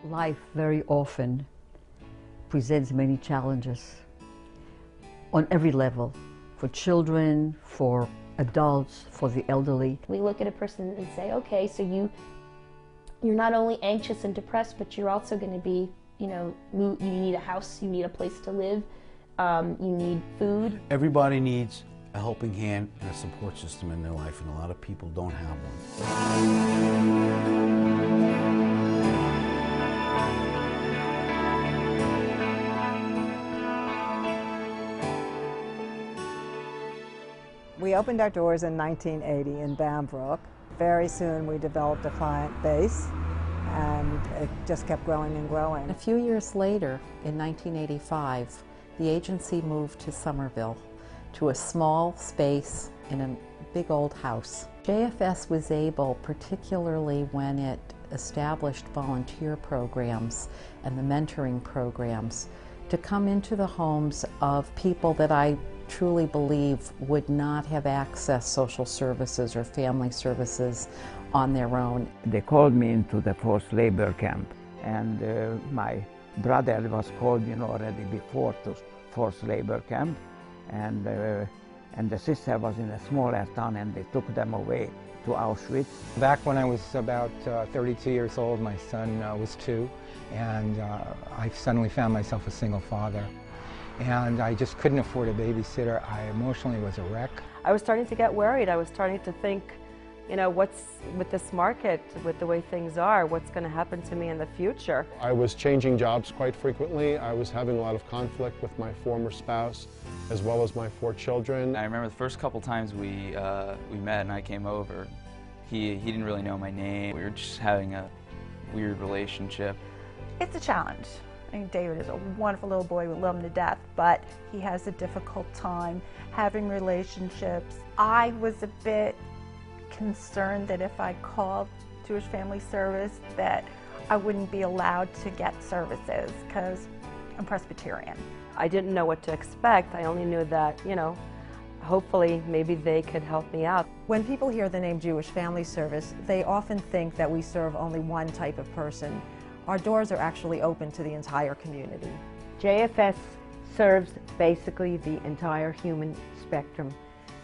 Life very often presents many challenges on every level, for children, for adults, for the elderly. We look at a person and say, okay, so you're not only anxious and depressed, but you're also going to be, you need a house, you need a place to live, you need food. Everybody needs a helping hand and a support system in their life, and a lot of people don't have one. We opened our doors in 1980 in Bambrook. Very soon we developed a client base, and it just kept growing and growing. A few years later, in 1985, the agency moved to Somerville, to a small space in a big old house. JFS was able, particularly when it established volunteer programs and the mentoring programs, to come into the homes of people that I truly believe would not have accessed social services or family services on their own. They called me into the forced labor camp, and my brother was called in already before to forced labor camp, and the sister was in a smaller town, and they took them away to Auschwitz. Back when I was about 32 years old, my son was 2, and I suddenly found myself a single father. And I just couldn't afford a babysitter. I emotionally was a wreck. I was starting to get worried. I was starting to think, what's with this market, with the way things are, what's going to happen to me in the future? I was changing jobs quite frequently. I was having a lot of conflict with my former spouse, as well as my 4 children. I remember the first couple times we met and I came over, he didn't really know my name. We were just having a weird relationship. It's a challenge. I mean, David is a wonderful little boy, we love him to death, but he has a difficult time having relationships. I was a bit concerned that if I called Jewish Family Service that I wouldn't be allowed to get services because I'm Presbyterian. I didn't know what to expect. I only knew that, hopefully maybe they could help me out. When people hear the name Jewish Family Service, they often think that we serve only one type of person. Our doors are actually open to the entire community. JFS serves basically the entire human spectrum,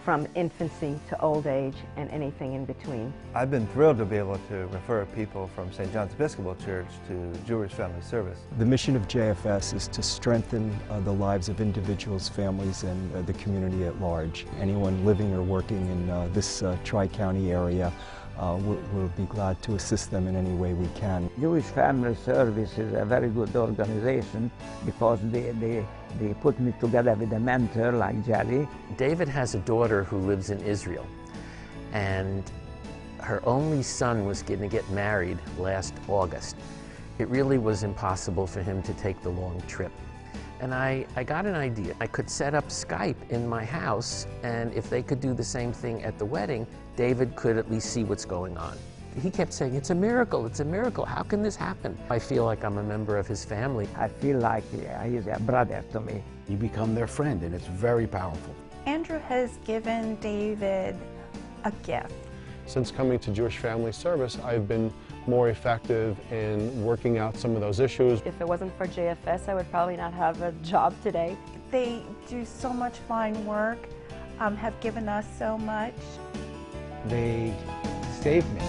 from infancy to old age and anything in between. I've been thrilled to be able to refer people from St. John's Episcopal Church to Jewish Family Service. The mission of JFS is to strengthen the lives of individuals, families, and the community at large. Anyone living or working in this Tri-County area, we'll be glad to assist them in any way we can. Jewish Family Service is a very good organization because they put me together with a mentor like Jerry. David has a daughter who lives in Israel, and her only son was going to get married last August. It really was impossible for him to take the long trip. And I got an idea. I could set up Skype in my house, and if they could do the same thing at the wedding, David could at least see what's going on. He kept saying, it's a miracle, how can this happen? I feel like I'm a member of his family. I feel like he's a brother to me. You become their friend, and it's very powerful. Andrew has given David a gift. Since coming to Jewish Family Service, I've been more effective in working out some of those issues. If it wasn't for JFS, I would probably not have a job today. They do so much fine work, have given us so much. They saved me.